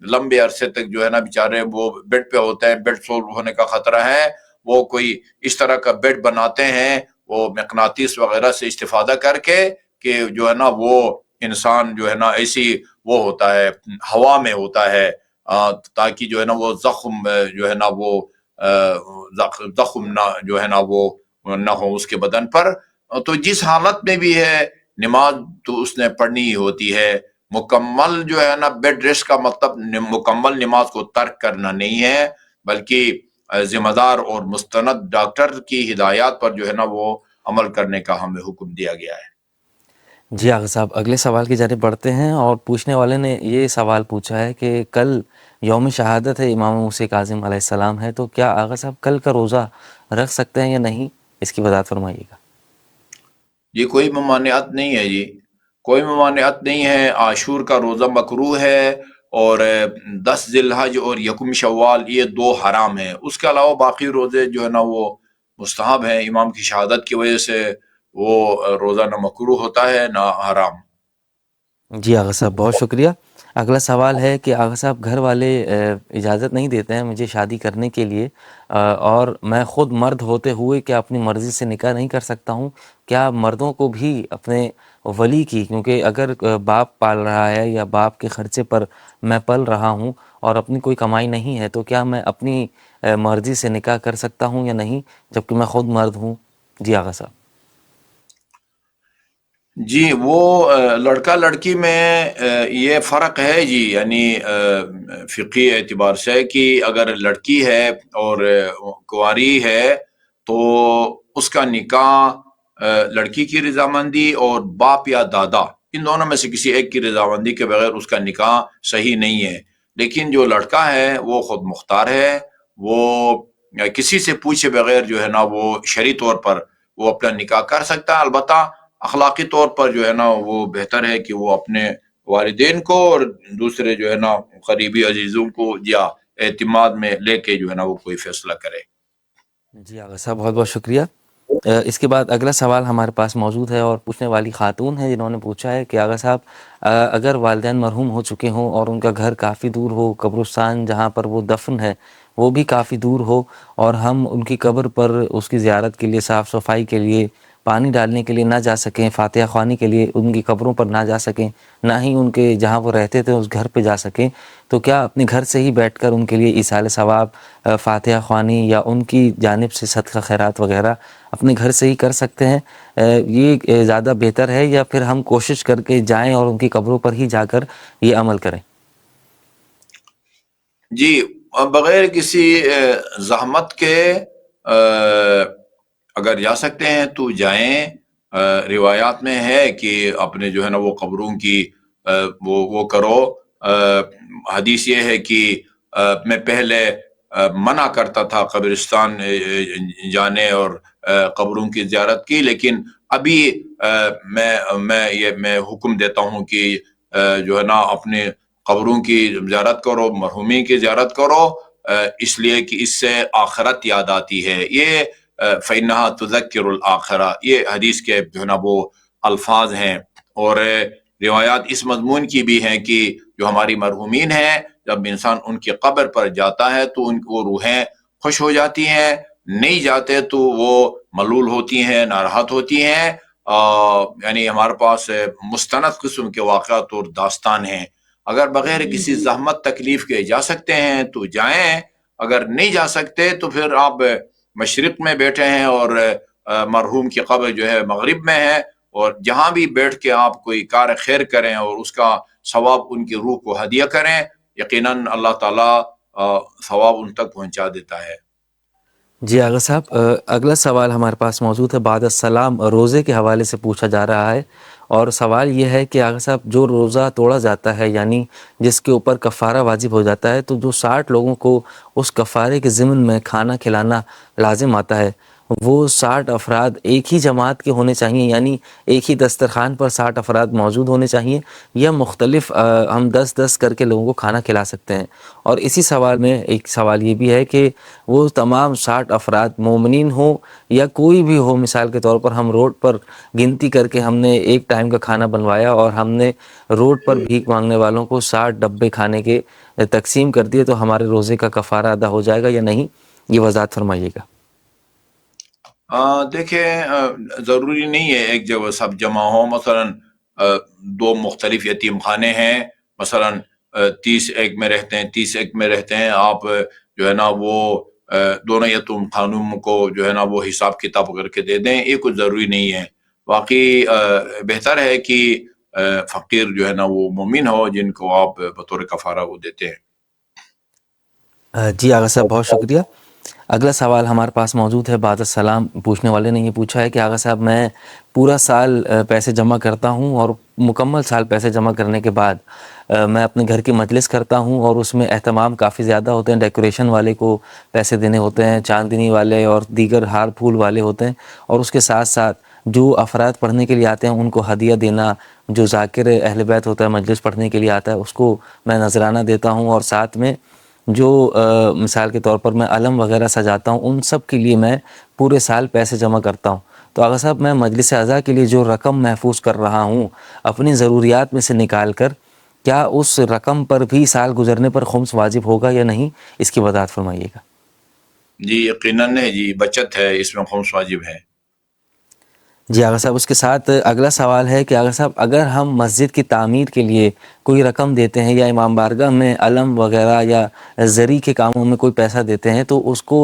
لمبے عرصے تک جو ہے نا بیچارے وہ بیڈ پہ ہوتے ہیں، بیڈ سور ہونے کا خطرہ ہے، وہ کوئی اس طرح کا بیڈ بناتے ہیں، وہ مقناطیس وغیرہ سے استفادہ کر کے، کہ جو ہے نا وہ انسان جو ہے نا ایسی وہ ہوتا ہے، ہوا میں ہوتا ہے، تاکہ جو ہے نا وہ زخم جو ہے نا وہ زخم نہ جو ہے نا وہ نہ ہو اس کے بدن پر۔ تو جس حالت میں بھی ہے، نماز تو اس نے پڑھنی ہی ہوتی ہے۔ مکمل جو ہے نا بیڈ ریسٹ کا مطلب مکمل نماز کو ترک کرنا نہیں ہے، بلکہ ذمہ دار اور مستند ڈاکٹر کی ہدایات پر جو ہے نا وہ عمل کرنے کا ہمیں حکم دیا گیا ہے۔ جی آغا صاحب، اگلے سوال کی جانب بڑھتے ہیں، اور پوچھنے والے نے یہ سوال پوچھا ہے کہ کل یوم شہادت ہے امام موسیٰ کاظم علیہ السلام ہے، تو کیا آغا صاحب کل کا روزہ رکھ سکتے ہیں یا نہیں؟ اس کی وضاحت فرمائیے گا۔ جی کوئی ممانعت نہیں ہے، جی کوئی ممانعت نہیں ہے۔ عاشور کا روزہ مکروہ ہے، اور 10 ذی الحج اور یکم شوال یہ 2 حرام ہیں۔ اس کے علاوہ باقی روزے جو ہے نا وہ مستحب ہیں، امام کی شہادت کی وجہ سے وہ روزہ نہ مکروہ ہوتا ہے نہ حرام۔ جی آغا صاحب، بہت شکریہ۔ اگلا سوال ہے کہ آغا صاحب گھر والے اجازت نہیں دیتے ہیں مجھے شادی کرنے کے لیے، اور میں خود مرد ہوتے ہوئے کیا اپنی مرضی سے نکاح نہیں کر سکتا ہوں؟ کیا مردوں کو بھی اپنے ولی کی، کیونکہ اگر باپ پال رہا ہے یا باپ کے خرچے پر میں پل رہا ہوں اور اپنی کوئی کمائی نہیں ہے، تو کیا میں اپنی مرضی سے نکاح کر سکتا ہوں یا نہیں، جبکہ میں خود مرد ہوں؟ جی آغا صاحب۔ جی وہ لڑکا لڑکی میں یہ فرق ہے جی، یعنی فقہی اعتبار سے کہ اگر لڑکی ہے اور کنواری ہے تو اس کا نکاح لڑکی کی رضامندی اور باپ یا دادا ان دونوں میں سے کسی ایک کی رضامندی کے بغیر اس کا نکاح صحیح نہیں ہے۔ لیکن جو لڑکا ہے وہ خود مختار ہے، وہ کسی سے پوچھے بغیر جو ہے نا وہ شرعی طور پر وہ اپنا نکاح کر سکتا ہے۔ البتہ اخلاقی طور پر جو ہے نا وہ بہتر ہے کہ وہ اپنے والدین کو اور دوسرے جو ہے نا قریبی عزیزوں کو یا اعتماد میں لے کے جو ہے نا وہ کوئی فیصلہ کرے۔ جی آغا صاحب، بہت بہت شکریہ۔ اس کے بعد اگلا سوال ہمارے پاس موجود ہے، اور پوچھنے والی خاتون ہے جنہوں نے پوچھا ہے کہ آغا صاحب اگر والدین مرحوم ہو چکے ہوں اور ان کا گھر کافی دور ہو، قبرستان جہاں پر وہ دفن ہے وہ بھی کافی دور ہو، اور ہم ان کی قبر پر اس کی زیارت کے لیے، صاف صفائی کے لیے پانی ڈالنے کے لیے نہ جا سکیں، فاتحہ خوانی کے لیے ان کی قبروں پر نہ جا سکیں، نہ ہی ان کے جہاں وہ رہتے تھے اس گھر پہ جا سکیں، تو کیا اپنے گھر سے ہی بیٹھ کر ان کے لیے ایصال ثواب، فاتحہ خوانی یا ان کی جانب سے صدقہ خیرات وغیرہ اپنے گھر سے ہی کر سکتے ہیں؟ یہ زیادہ بہتر ہے یا پھر ہم کوشش کر کے جائیں اور ان کی قبروں پر ہی جا کر یہ عمل کریں؟ جی، بغیر کسی زحمت کے اگر جا سکتے ہیں تو جائیں۔ روایات میں ہے کہ اپنے جو ہے نا وہ قبروں کی وہ کرو۔ حدیث یہ ہے کہ میں پہلے منع کرتا تھا قبرستان جانے اور قبروں کی زیارت کی، لیکن ابھی میں حکم دیتا ہوں کہ جو ہے نا اپنے قبروں کی زیارت کرو، مرحومین کی زیارت کرو، اس لیے کہ اس سے آخرت یاد آتی ہے۔ یہ فَإِنَّهَا تُذَكِّرُ الْآخِرَةَ، یہ حدیث کے جو ہے نا وہ الفاظ ہیں۔ اور روایات اس مضمون کی بھی ہیں کہ جو ہماری مرحومین ہیں، جب انسان ان کی قبر پر جاتا ہے تو ان کی روحیں خوش ہو جاتی ہیں، نہیں جاتے تو وہ ملول ہوتی ہیں، ناراحت ہوتی ہیں۔ یعنی ہمارے پاس مستند قسم کے واقعات اور داستان ہیں۔ اگر بغیر کسی زحمت تکلیف کے جا سکتے ہیں تو جائیں، اگر نہیں جا سکتے تو پھر آپ مشرق میں بیٹھے ہیں اور مرحوم کی قبر جو ہے مغرب میں ہے، اور جہاں بھی بیٹھ کے آپ کوئی کار خیر کریں اور اس کا ثواب ان کی روح کو ہدیہ کریں، یقیناً اللہ تعالیٰ ثواب ان تک پہنچا دیتا ہے۔ جی آغا صاحب، اگلا سوال ہمارے پاس موجود ہے بعد السلام روزے کے حوالے سے پوچھا جا رہا ہے، اور سوال یہ ہے کہ آغا صاحب جو روزہ توڑا جاتا ہے، یعنی جس کے اوپر کفارہ واجب ہو جاتا ہے، تو جو 60 لوگوں کو اس کفارے کے ضمن میں کھانا کھلانا لازم آتا ہے، وہ 60 افراد ایک ہی جماعت کے ہونے چاہیے، یعنی ایک ہی دسترخوان پر 60 افراد موجود ہونے چاہیے، یا مختلف ہم 10-10 کر کے لوگوں کو کھانا کھلا سکتے ہیں؟ اور اسی سوال میں ایک سوال یہ بھی ہے کہ وہ تمام 60 افراد مومنین ہوں یا کوئی بھی ہو، مثال کے طور پر ہم روڈ پر گنتی کر کے ہم نے ایک ٹائم کا کھانا بنوایا اور ہم نے روڈ پر بھیک مانگنے والوں کو 60 ڈبے کھانے کے تقسیم کر دیے، تو ہمارے روزے کا کفارہ ادا ہو جائے گا یا نہیں؟ یہ وضاحت فرمائیے گا۔ دیکھیں، ضروری نہیں ہے ایک جگہ سب جمع ہوں۔ مثلا 2 مختلف یتیم خانے ہیں، مثلا 30 ایک میں رہتے ہیں، 30 ایک میں رہتے ہیں، آپ جو ہے نا وہ دونوں یتیم خانوں کو جو ہے نا وہ حساب کتاب کر کے دے دیں، یہ کچھ ضروری نہیں ہے۔ واقعی بہتر ہے کہ فقیر جو ہے نا وہ مومن ہو جن کو آپ بطور کفارہ وہ دیتے ہیں۔ جی آغا صاحب بہت شکریہ۔ اگلا سوال ہمارے پاس موجود ہے بعد السلام پوچھنے والے نے یہ پوچھا ہے کہ آغا صاحب میں پورا سال پیسے جمع کرتا ہوں، اور مکمل سال پیسے جمع کرنے کے بعد میں اپنے گھر کی مجلس کرتا ہوں، اور اس میں اہتمام کافی زیادہ ہوتے ہیں، ڈیکوریشن والے کو پیسے دینے ہوتے ہیں، چاندنی والے اور دیگر ہار پھول والے ہوتے ہیں، اور اس کے ساتھ ساتھ جو افراد پڑھنے کے لیے آتے ہیں ان کو ہدیہ دینا، جو ذاکر اہل بیت ہوتا ہے مجلس پڑھنے کے لیے آتا ہے اس کو میں نذرانہ دیتا ہوں، اور ساتھ میں جو مثال کے طور پر میں علم وغیرہ سجاتا ہوں، ان سب کے لیے میں پورے سال پیسے جمع کرتا ہوں۔ تو آغا صاحب میں مجلس اعضاء کے لیے جو رقم محفوظ کر رہا ہوں اپنی ضروریات میں سے نکال کر، کیا اس رقم پر بھی سال گزرنے پر خمس واجب ہوگا یا نہیں؟ اس کی وضاحت فرمائیے گا۔ جی یقیناً ہے، جی بچت ہے، اس میں خمس واجب ہے۔ جی آغا صاحب، اس کے ساتھ اگلا سوال ہے کہ آغا صاحب اگر ہم مسجد کی تعمیر کے لیے کوئی رقم دیتے ہیں یا امام بارگاہ میں علم وغیرہ یا زری کے کاموں میں کوئی پیسہ دیتے ہیں، تو اس کو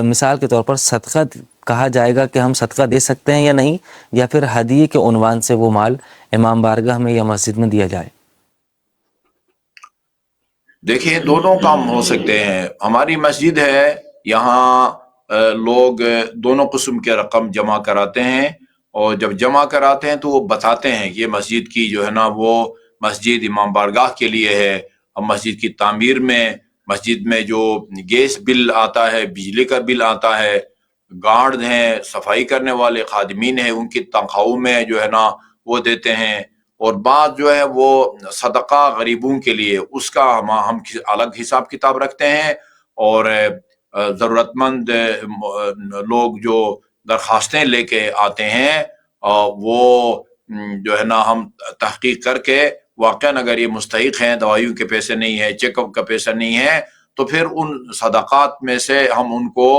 مثال کے طور پر صدقہ کہا جائے گا کہ ہم صدقہ دے سکتے ہیں یا نہیں، یا پھر ہدیے کے عنوان سے وہ مال امام بارگاہ میں یا مسجد میں دیا جائے؟ دیکھیں، دونوں کام ہو سکتے ہیں۔ ہماری مسجد ہے، یہاں لوگ دونوں قسم کے رقم جمع کراتے ہیں، اور جب جمع کراتے ہیں تو وہ بتاتے ہیں کہ یہ مسجد کی جو ہے نا وہ مسجد امام بارگاہ کے لیے ہے۔ ہم مسجد کی تعمیر میں، مسجد میں جو گیس بل آتا ہے، بجلی کا بل آتا ہے، گارڈ ہیں، صفائی کرنے والے خادمین ہیں، ان کی تنخواہوں میں جو ہے نا وہ دیتے ہیں، اور بعض جو ہے وہ صدقہ غریبوں کے لیے اس کا ہم الگ حساب کتاب رکھتے ہیں، اور ضرورت مند لوگ جو درخواستیں لے کے آتے ہیں وہ جو ہے نا ہم تحقیق کر کے واقعاً اگر یہ مستحق ہیں، دوائیوں کے پیسے نہیں ہیں، چیک اپ کا پیسہ نہیں ہے، تو پھر ان صدقات میں سے ہم ان کو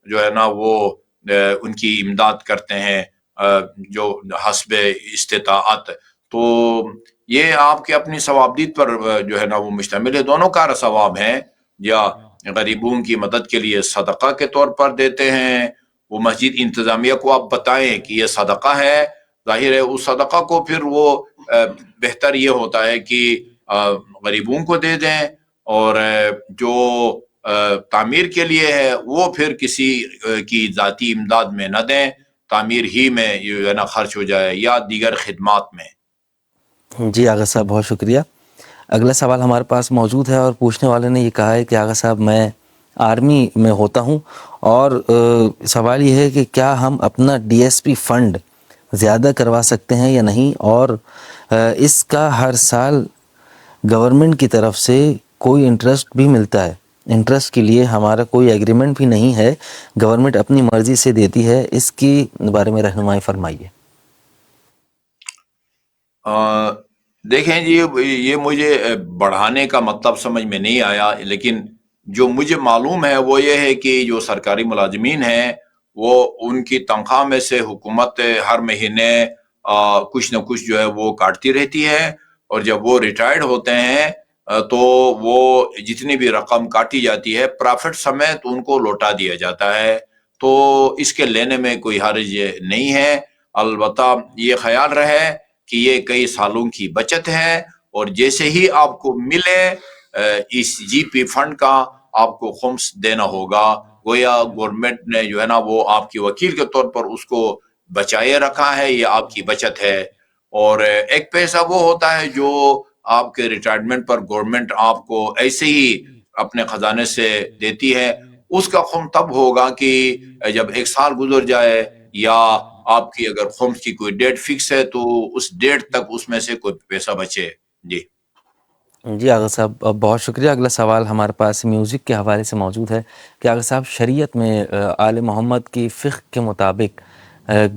جو ہے نا وہ ان کی امداد کرتے ہیں۔ جو حسب استطاعت. تو یہ آپ کے اپنی ثوابدید پر جو ہے نا وہ مشتمل ہے. دونوں کا ثواب ہیں. یا غریبوں کی مدد کے لیے صدقہ کے طور پر دیتے ہیں, وہ مسجد انتظامیہ کو آپ بتائیں کہ یہ صدقہ ہے, ظاہر ہے اس صدقہ کو پھر وہ بہتر یہ ہوتا ہے کہ غریبوں کو دے دیں, اور جو تعمیر کے لیے ہے وہ پھر کسی کی ذاتی امداد میں نہ دیں, تعمیر ہی میں جو ہے نا خرچ ہو جائے یا دیگر خدمات میں. جی آغا صاحب بہت شکریہ. اگلا سوال ہمارے پاس موجود ہے اور پوچھنے والے نے یہ کہا ہے کہ آغا صاحب میں آرمی میں ہوتا ہوں, اور سوال یہ ہے کہ کیا ہم اپنا ڈی ایس پی فنڈ زیادہ کروا سکتے ہیں یا نہیں, اور اس کا ہر سال گورنمنٹ کی طرف سے کوئی انٹرسٹ بھی ملتا ہے؟ انٹرسٹ کے لیے ہمارا کوئی ایگریمنٹ بھی نہیں ہے, گورنمنٹ اپنی مرضی سے دیتی ہے, اس کی بارے میں رہنمائی فرمائیے. دیکھیں جی, یہ مجھے بڑھانے کا مطلب سمجھ میں نہیں آیا, لیکن جو مجھے معلوم ہے وہ یہ ہے کہ جو سرکاری ملازمین ہیں وہ ان کی تنخواہ میں سے حکومت ہر مہینے کچھ نہ کچھ جو ہے وہ کاٹتی رہتی ہے, اور جب وہ ریٹائرڈ ہوتے ہیں تو وہ جتنی بھی رقم کاٹی جاتی ہے پرافٹ سمیت ان کو لوٹا دیا جاتا ہے. تو اس کے لینے میں کوئی حرج نہیں ہے. البتہ یہ خیال رہے کہ یہ کئی سالوں کی بچت ہے, اور جیسے ہی آپ کو ملے اس جی پی فنڈ کا آپ کو خمس دینا ہوگا. گویا گورنمنٹ نے جو ہے نا وہ آپ کی وکیل کے طور پر اس کو بچائے رکھا ہے, یہ آپ کی بچت ہے. اور ایک پیسہ وہ ہوتا ہے جو آپ کے ریٹائرمنٹ پر گورنمنٹ آپ کو ایسے ہی اپنے خزانے سے دیتی ہے. اس کا خم تب ہوگا کہ جب ایک سال گزر جائے, یا آپ کی اگر خمس کی کوئی ڈیٹ فکس ہے تو اس ڈیٹ تک اس میں سے کوئی پیسہ بچے. جی جی آغا صاحب بہت شکریہ. اگلا سوال ہمارے پاس میوزک کے حوالے سے موجود ہے کہ آغا صاحب شریعت میں آل محمد کی فقہ کے مطابق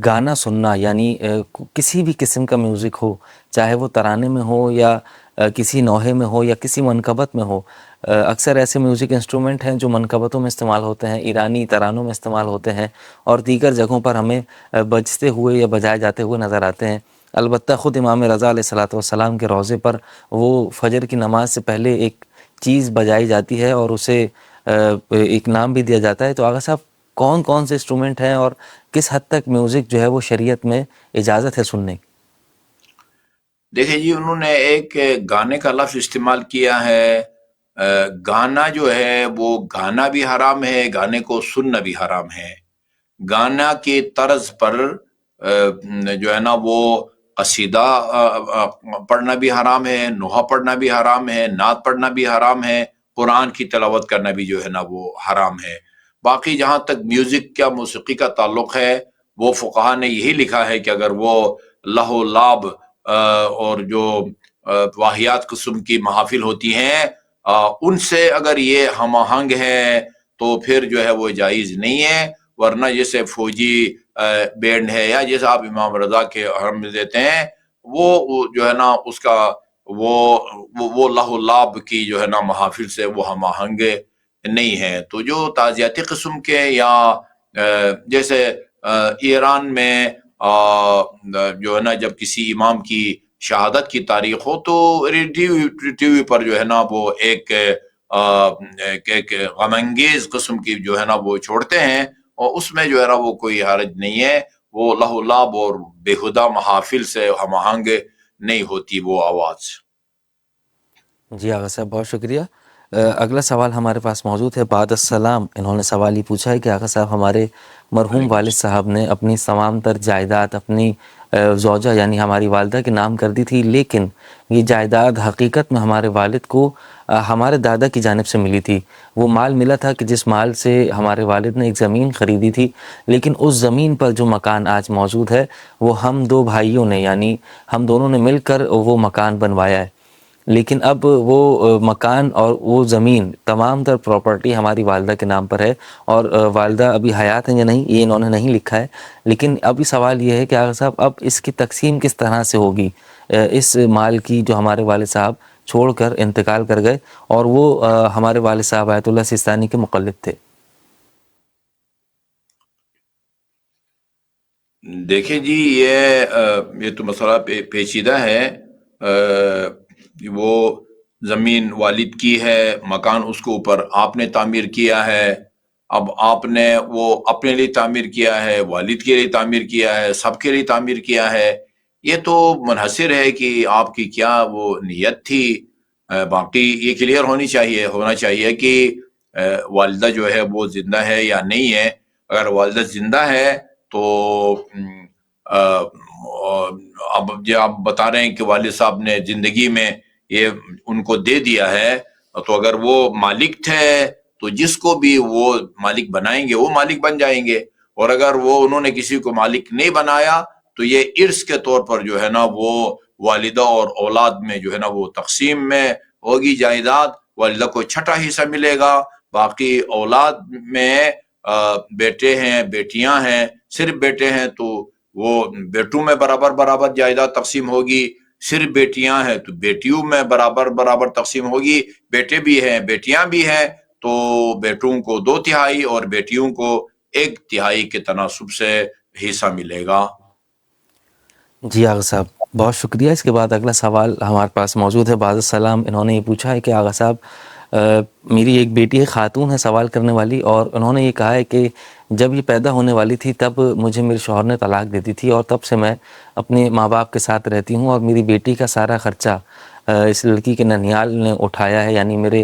گانا سننا, یعنی کسی بھی قسم کا میوزک ہو, چاہے وہ ترانے میں ہو یا کسی نوحے میں ہو یا کسی منقبت میں ہو, اکثر ایسے میوزک انسٹرومنٹ ہیں جو منقبتوں میں استعمال ہوتے ہیں, ایرانی ترانوں میں استعمال ہوتے ہیں, اور دیگر جگہوں پر ہمیں بجتے ہوئے یا بجائے جاتے ہوئے نظر آتے ہیں. البتہ خود امام رضا علیہ الصلوۃ والسلام کے روضے پر وہ فجر کی نماز سے پہلے ایک چیز بجائی جاتی ہے اور اسے ایک نام بھی دیا جاتا ہے. تو آغا صاحب کون کون سے انسٹرومنٹ ہیں اور کس حد تک میوزک جو ہے وہ شریعت میں اجازت ہے سننے کی؟ دیکھیں جی, انہوں نے ایک گانے کا لفظ استعمال کیا ہے. گانا جو ہے وہ گانا بھی حرام ہے, گانے کو سننا بھی حرام ہے. گانا کے طرز پر جو ہے نا وہ قصیدہ پڑھنا بھی حرام ہے, نوحہ پڑھنا بھی حرام ہے, نعت پڑھنا بھی حرام ہے, قرآن کی تلاوت کرنا بھی جو ہے نا وہ حرام ہے. باقی جہاں تک میوزک کا موسیقی کا تعلق ہے, وہ فقہا نے یہی لکھا ہے کہ اگر وہ لہو لاب اور جو واہیات قسم کی محافل ہوتی ہیں ان سے اگر یہ ہم آہنگ ہے تو پھر جو ہے وہ جائز نہیں ہے. ورنہ جیسے فوجی بینڈ ہے یا جیسے آپ امام رضا کے حرم میں دیتے ہیں, وہ جو ہے نا اس کا وہ لہو لاب کی جو ہے نا محافل سے وہ ہم آہنگ نہیں ہے. تو جو تعزیتی قسم کے یا جیسے ایران میں جو ہے نا جب کسی امام کی شہادت کی تاریخ ہو تو ٹی وی پر جو ہے نا وہ ایک غم انگیز قسم کی جو ہے نا وہ چھوڑتے ہیں, اور اس میں جو ہے نا وہ کوئی حرج نہیں ہے. وہ لہو لاب اور بےہدہ محافل سے ہم آہنگ نہیں ہوتی وہ آواز. جی آغا صاحب بہت شکریہ. اگلا سوال ہمارے پاس موجود ہے. بعد السلام انہوں نے سوال یہ پوچھا ہے کہ آغا صاحب ہمارے مرحوم والد صاحب نے اپنی تمام تر جائیداد اپنی زوجہ یعنی ہماری والدہ کے نام کر دی تھی, لیکن یہ جائیداد حقیقت میں ہمارے والد کو ہمارے دادا کی جانب سے ملی تھی. وہ مال ملا تھا کہ جس مال سے ہمارے والد نے ایک زمین خریدی تھی, لیکن اس زمین پر جو مکان آج موجود ہے وہ ہم دو بھائیوں نے یعنی ہم دونوں نے مل کر وہ مکان بنوایا ہے. لیکن اب وہ مکان اور وہ زمین تمام تر پراپرٹی ہماری والدہ کے نام پر ہے, اور والدہ ابھی حیات ہیں یا نہیں یہ انہوں نے نہیں لکھا ہے. لیکن ابھی سوال یہ ہے کہ آغا صاحب اب اس کی تقسیم کس طرح سے ہوگی, اس مال کی جو ہمارے والد صاحب چھوڑ کر انتقال کر گئے, اور وہ ہمارے والد صاحب آیت اللہ سیستانی کے مقلد تھے. دیکھیں جی، یہ تو مسئلہ پیچیدہ ہے۔ وہ زمین والد کی ہے، مکان اس کے اوپر آپ نے تعمیر کیا ہے، اب آپ نے وہ اپنے لیے تعمیر کیا ہے، والد کے لیے تعمیر کیا ہے، سب کے لیے تعمیر کیا ہے۔ یہ تو منحصر ہے کہ آپ کی کیا وہ نیت تھی۔ باقی یہ کلیئر ہونا چاہیے کہ والدہ جو ہے وہ زندہ ہے یا نہیں ہے۔ اگر والدہ زندہ ہے تو اب جو آپ بتا رہے ہیں کہ والد صاحب نے زندگی میں یہ ان کو دے دیا ہے، تو اگر وہ مالک تھے تو جس کو بھی وہ مالک بنائیں گے وہ مالک بن جائیں گے، اور اگر وہ انہوں نے کسی کو مالک نہیں بنایا تو یہ ارث کے طور پر جو ہے نا وہ والدہ اور اولاد میں جو ہے نا وہ تقسیم میں ہوگی جائیداد۔ والدہ کو چھٹا حصہ ملے گا، باقی اولاد میں بیٹے ہیں، بیٹیاں ہیں، صرف بیٹے ہیں تو وہ بیٹوں میں برابر جائیداد تقسیم ہوگی، صرف بیٹیاں ہیں تو بیٹیوں میں برابر تقسیم ہوگی، بیٹے بھی ہیں بیٹیاں بھی ہیں تو بیٹوں کو 2/3 اور بیٹیوں کو 1/3 کے تناسب سے حصہ ملے گا۔ جی آغا صاحب بہت شکریہ۔ اس کے بعد اگلا سوال ہمارے پاس موجود ہے۔ بعض السلام، انہوں نے یہ پوچھا ہے کہ آغا صاحب میری ایک بیٹی ہے، خاتون ہے سوال کرنے والی، اور انہوں نے یہ کہا ہے کہ جب یہ پیدا ہونے والی تھی تب مجھے میرے شوہر نے طلاق دے دی تھی، اور تب سے میں اپنے ماں باپ کے ساتھ رہتی ہوں، اور میری بیٹی کا سارا خرچہ اس لڑکی کے ننیال نے اٹھایا ہے، یعنی میرے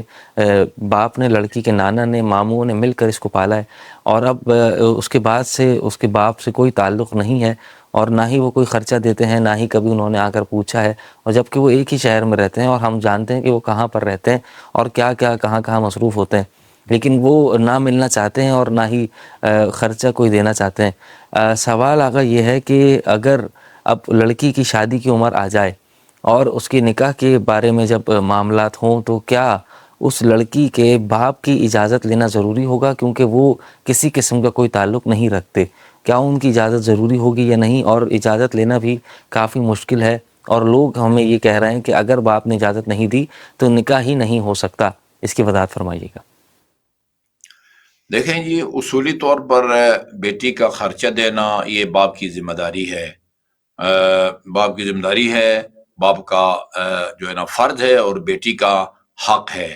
باپ نے، لڑکی کے نانا نے، ماموں نے مل کر اس کو پالا ہے، اور اب اس کے بعد سے اس کے باپ سے کوئی تعلق نہیں ہے، اور نہ ہی وہ کوئی خرچہ دیتے ہیں، نہ ہی کبھی انہوں نے آ کر پوچھا ہے، اور جبکہ وہ ایک ہی شہر میں رہتے ہیں اور ہم جانتے ہیں کہ وہ کہاں پر رہتے ہیں اور کہاں مصروف ہوتے ہیں، لیکن وہ نہ ملنا چاہتے ہیں اور نہ ہی خرچہ کوئی دینا چاہتے ہیں۔ سوال آگا یہ ہے کہ اگر اب لڑکی کی شادی کی عمر آ جائے اور اس کے نکاح کے بارے میں جب معاملات ہوں تو کیا اس لڑکی کے باپ کی اجازت لینا ضروری ہوگا، کیونکہ وہ کسی قسم کا کوئی تعلق نہیں رکھتے؟ کیا ان کی اجازت ضروری ہوگی یا نہیں؟ اور اجازت لینا بھی کافی مشکل ہے، اور لوگ ہمیں یہ کہہ رہے ہیں کہ اگر باپ نے اجازت نہیں دی تو نکاح ہی نہیں ہو سکتا۔ اس کی وضاحت فرمائیے گا۔ دیکھیں جی، اصولی طور پر بیٹی کا خرچہ دینا یہ باپ کی ذمہ داری ہے، باپ کی ذمہ داری ہے، باپ کا جو ہے نا فرض ہے، اور بیٹی کا حق ہے۔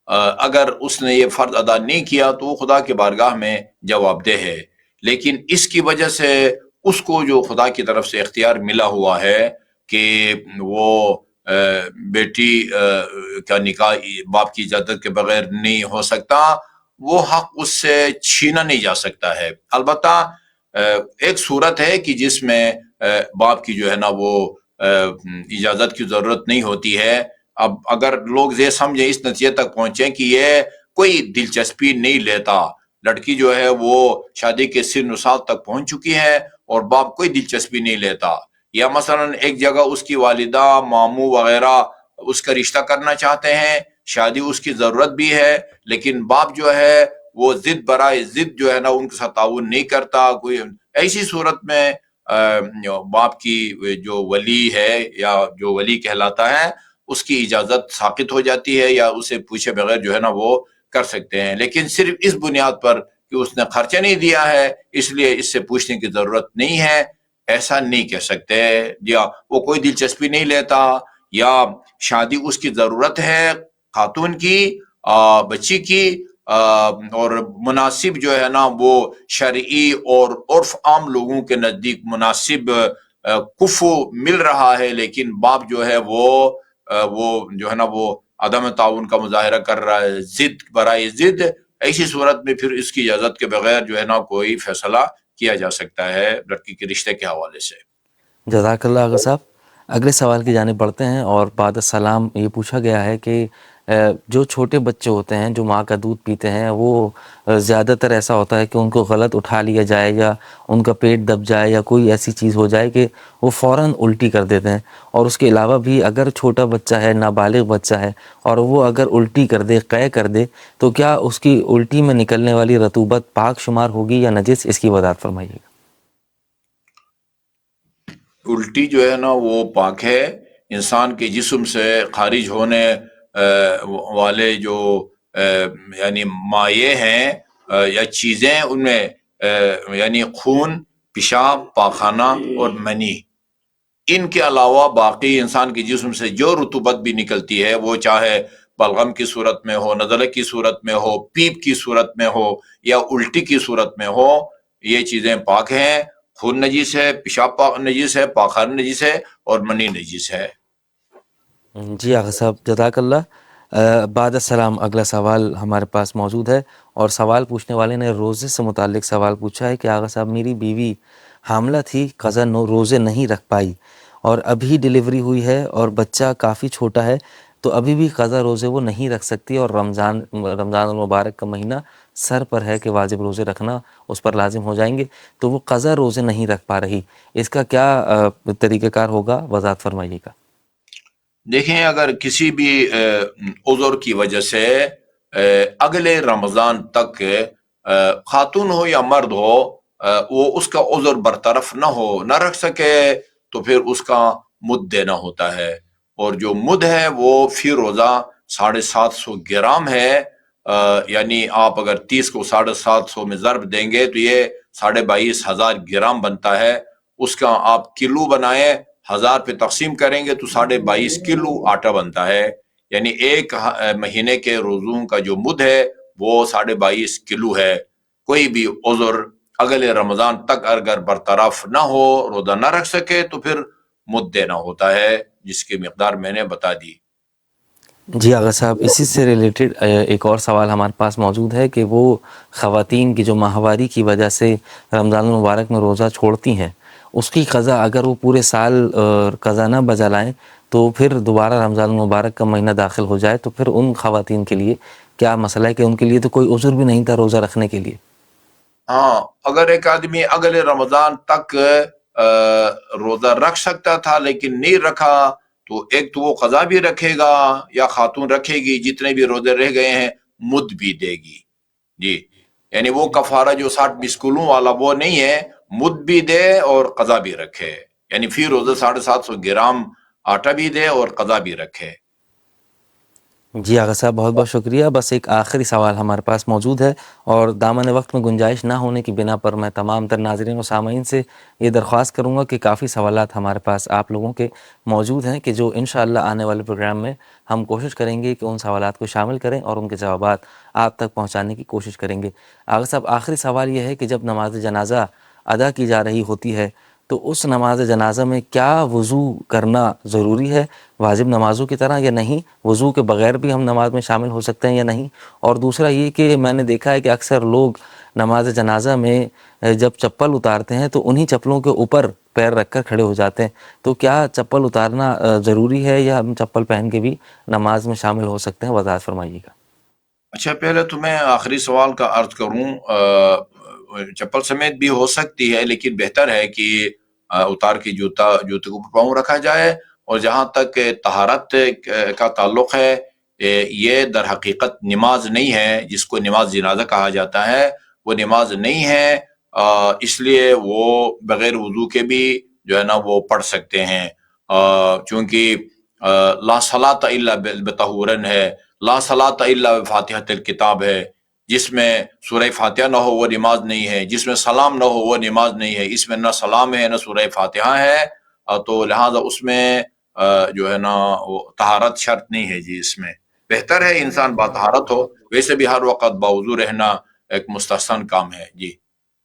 اگر اس نے یہ فرض ادا نہیں کیا تو وہ خدا کے بارگاہ میں جواب دہ ہے، لیکن اس کی وجہ سے اس کو جو خدا کی طرف سے اختیار ملا ہوا ہے کہ وہ بیٹی کا نکاح باپ کی اجازت کے بغیر نہیں ہو سکتا، وہ حق اس سے چھینا نہیں جا سکتا ہے۔ البتہ ایک صورت ہے کہ جس میں باپ کی جو ہے نا وہ اجازت کی ضرورت نہیں ہوتی ہے۔ اب اگر لوگ یہ سمجھیں، اس نتیجے تک پہنچیں کہ یہ کوئی دلچسپی نہیں لیتا، لڑکی جو ہے وہ شادی کے سن و سال تک پہنچ چکی ہے اور باپ کوئی دلچسپی نہیں لیتا، یا مثلا ایک جگہ اس کی والدہ، ماموں وغیرہ اس کا رشتہ کرنا چاہتے ہیں، شادی اس کی ضرورت بھی ہے، لیکن باپ جو ہے وہ ضد برائے ضد جو ہے نا ان کے ساتھ تعاون نہیں کرتا۔ کوئی ایسی صورت میں باپ کی جو ولی ہے یا جو ولی کہلاتا ہے اس کی اجازت ساقط ہو جاتی ہے، یا اسے پوچھے بغیر جو ہے نا وہ کر سکتے ہیں، لیکن صرف اس بنیاد پر کہ اس نے خرچہ نہیں دیا ہے اس لیے اس سے پوچھنے کی ضرورت نہیں ہے، ایسا نہیں کہہ سکتے۔ یا وہ کوئی دلچسپی نہیں لیتا، یا شادی اس کی ضرورت ہے خاتون کی، بچی کی، اور مناسب جو ہے نا وہ شرعی اور عرف عام لوگوں کے نزدیک مناسب کفو مل رہا ہے، لیکن باپ جو ہے وہ جو ہے نا وہ عدم تعاون کا مظاہرہ کر رہا ہے، ضد برائے ضد، ایسی صورت میں پھر اس کی اجازت کے بغیر جو ہے نا کوئی فیصلہ کیا جا سکتا ہے لڑکی کے رشتے کے حوالے سے۔ جزاک اللہ آغا صاحب۔ اگلے سوال کی جانب بڑھتے ہیں، اور بعد السلام یہ پوچھا گیا ہے کہ جو چھوٹے بچے ہوتے ہیں جو ماں کا دودھ پیتے ہیں، وہ زیادہ تر ایسا ہوتا ہے کہ ان کو غلط اٹھا لیا جائے یا ان کا پیٹ دب جائے یا کوئی ایسی چیز ہو جائے کہ وہ فوراً الٹی کر دیتے ہیں، اور اس کے علاوہ بھی اگر چھوٹا بچہ ہے، نابالغ بچہ ہے، اور وہ اگر الٹی کر دے، قے کر دے، تو کیا اس کی الٹی میں نکلنے والی رطوبت پاک شمار ہوگی یا نجس؟ اس کی وضاحت فرمائیے گا۔ الٹی جو ہے نا وہ پاک ہے، انسان کے جسم سے خارج ہونے والے جو یعنی مائع ہیں یا چیزیں، ان میں یعنی خون، پیشاب، پاخانہ اور منی، ان کے علاوہ باقی انسان کے جسم سے جو رطوبت بھی نکلتی ہے، وہ چاہے بلغم کی صورت میں ہو، نزلہ کی صورت میں ہو، پیپ کی صورت میں ہو یا الٹی کی صورت میں ہو، یہ چیزیں پاک ہیں۔ خون نجیس ہے، پیشاب نجیس ہے، پاخانہ نجیس ہے اور منی نجیس ہے۔ جی آغا صاحب جزاک اللہ۔ بعد السلام، اگلا سوال ہمارے پاس موجود ہے، اور سوال پوچھنے والے نے روزے سے متعلق سوال پوچھا ہے کہ آغا صاحب میری بیوی حاملہ تھی، قضا روزے نہیں رکھ پائی، اور ابھی ڈیلیوری ہوئی ہے اور بچہ کافی چھوٹا ہے، تو ابھی بھی قضا روزے وہ نہیں رکھ سکتی، اور رمضان المبارک کا مہینہ سر پر ہے کہ واجب روزے رکھنا اس پر لازم ہو جائیں گے، تو وہ قضا روزے نہیں رکھ پا رہی، اس کا کیا طریقہ کار ہوگا، وضاحت فرمائیے گا۔ دیکھیں، اگر کسی بھی عذر کی وجہ سے اگلے رمضان تک خاتون ہو یا مرد ہو، وہ اس کا عذر برطرف نہ رکھ سکے، تو پھر اس کا مد دینا ہوتا ہے، اور جو مد ہے وہ فی روزہ 750 گرام ہے، یعنی آپ اگر 30 کو 750 میں ضرب دیں گے تو یہ 22,500 گرام بنتا ہے۔ اس کا آپ کلو بنائیں، 1000 پہ تقسیم کریں گے تو 22.5 کلو آٹا بنتا ہے، یعنی ایک مہینے کے روزوں کا جو مد ہے وہ 22.5 کلو ہے۔ کوئی بھی عذر اگلے رمضان تک اگر برطرف نہ ہو، روزہ نہ رکھ سکے، تو پھر مد دینا ہوتا ہے، جس کی مقدار میں نے بتا دی۔ جی آغا صاحب، اسی سے ریلیٹڈ ایک اور سوال ہمارے پاس موجود ہے کہ وہ خواتین کی جو ماہواری کی وجہ سے رمضان المبارک میں روزہ چھوڑتی ہیں، اس کی قضا اگر وہ پورے سال قضا نہ بجا لائیں تو پھر دوبارہ رمضان المبارک کا مہینہ داخل ہو جائے، تو پھر ان خواتین کے لیے کیا مسئلہ ہے کہ ان کے لیے تو کوئی عذر بھی نہیں تھا روزہ رکھنے کے لیے؟ ہاں، اگر ایک آدمی اگلے رمضان تک روزہ رکھ سکتا تھا لیکن نہیں رکھا، تو ایک تو وہ قضا بھی رکھے گا، یا خاتون رکھے گی، جتنے بھی روزے رہ گئے ہیں مد بھی دے گی۔ جی، یعنی وہ کفارہ جو 60 کلوں والا وہ نہیں ہے، مد بھی دے اور قضا بھی رکھے، یعنی فی روزہ 750 گرام آٹا بھی دے اور قضا بھی رکھے۔ جی آغا صاحب بہت بہت شکریہ۔ بس ایک آخری سوال ہمارے پاس موجود ہے، اور دامن وقت میں گنجائش نہ ہونے کی بنا پر میں تمام تر ناظرین و سامعین سے یہ درخواست کروں گا کہ کافی سوالات ہمارے پاس آپ لوگوں کے موجود ہیں کہ جو انشاءاللہ آنے والے پروگرام میں ہم کوشش کریں گے کہ ان سوالات کو شامل کریں اور ان کے جوابات آپ تک پہنچانے کی کوشش کریں گے۔ آغا صاحب آخری سوال یہ ہے کہ جب نماز جنازہ ادا کی جا رہی ہوتی ہے تو اس نماز جنازہ میں کیا وضو کرنا ضروری ہے واجب نمازوں کی طرح یا نہیں؟ وضو کے بغیر بھی ہم نماز میں شامل ہو سکتے ہیں یا نہیں؟ اور دوسرا یہ کہ میں نے دیکھا ہے کہ اکثر لوگ نماز جنازہ میں جب چپل اتارتے ہیں تو انہی چپلوں کے اوپر پیر رکھ کر کھڑے ہو جاتے ہیں، تو کیا چپل اتارنا ضروری ہے یا ہم چپل پہن کے بھی نماز میں شامل ہو سکتے ہیں؟ وضاحت فرمائیے گا۔ اچھا، پہلے تو میں آخری سوال کا عرض کروں، چپل سمیت بھی ہو سکتی ہے، لیکن بہتر ہے کہ اتار کے جوتے کو پاؤں رکھا جائے، اور جہاں تک طہارت کا تعلق ہے، یہ در حقیقت نماز نہیں ہے، جس کو نماز جنازہ کہا جاتا ہے، وہ نماز نہیں ہے، اس لیے وہ بغیر وضو کے بھی جو ہے نا وہ پڑھ سکتے ہیں، چونکہ لا صلاۃ الا بطہورن ہے، لا صلاۃ الا بفاتحۃ الکتاب ہے، جس میں سورہ فاتحہ نہ ہو وہ نماز نہیں ہے، جس میں سلام نہ ہو وہ نماز نہیں ہے، اس میں نہ سلام ہے نہ سورہ فاتحہ ہے، تو لہٰذا اس میں جو ہے نا وہ طہارت شرط نہیں ہے۔ جی، اس میں بہتر ہے انسان باطہارت ہو، ویسے بھی ہر وقت باوضو رہنا ایک مستحسن کام ہے۔ جی،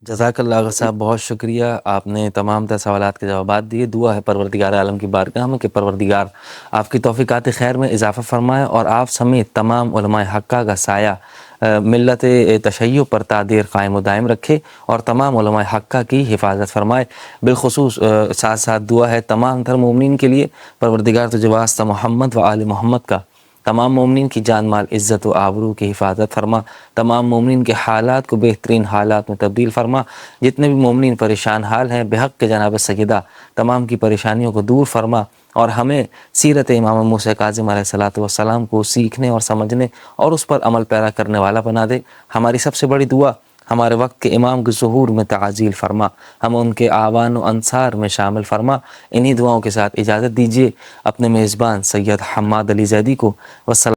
جزاک اللہ آغا صاحب، بہت شکریہ، آپ نے تمام تر سوالات کے جوابات دیے۔ دعا ہے پروردگار عالم کی بارگاہ میں کہ پروردگار آپ کی توفیقات خیر میں اضافہ فرمائے، اور آپ سمیت تمام علماء حقہ کا سایہ ملت تشیع پر تادیر قائم و دائم رکھے، اور تمام علماء حقہ کی حفاظت فرمائے۔ بالخصوص ساتھ ساتھ دعا ہے تمام تر مومنین کے لیے، پروردگار تجھے واسطہ محمد و آل محمد کا تمام مومنین کی جان مال عزت و آبرو کی حفاظت فرما، تمام مومنین کے حالات کو بہترین حالات میں تبدیل فرما، جتنے بھی مومنین پریشان حال ہیں بحق کے جناب سیدہ تمام کی پریشانیوں کو دور فرما، اور ہمیں سیرت امام موسیٰ کاظم علیہ السلام کو سیکھنے اور سمجھنے اور اس پر عمل پیرا کرنے والا بنا دے۔ ہماری سب سے بڑی دعا، ہمارے وقت کے امام کے ظہور میں تعجیل فرما، ہم ان کے آوان و انصار میں شامل فرما۔ انہی دعاؤں کے ساتھ اجازت دیجیے اپنے میزبان سید حماد علی زیدی کو۔ والسلام۔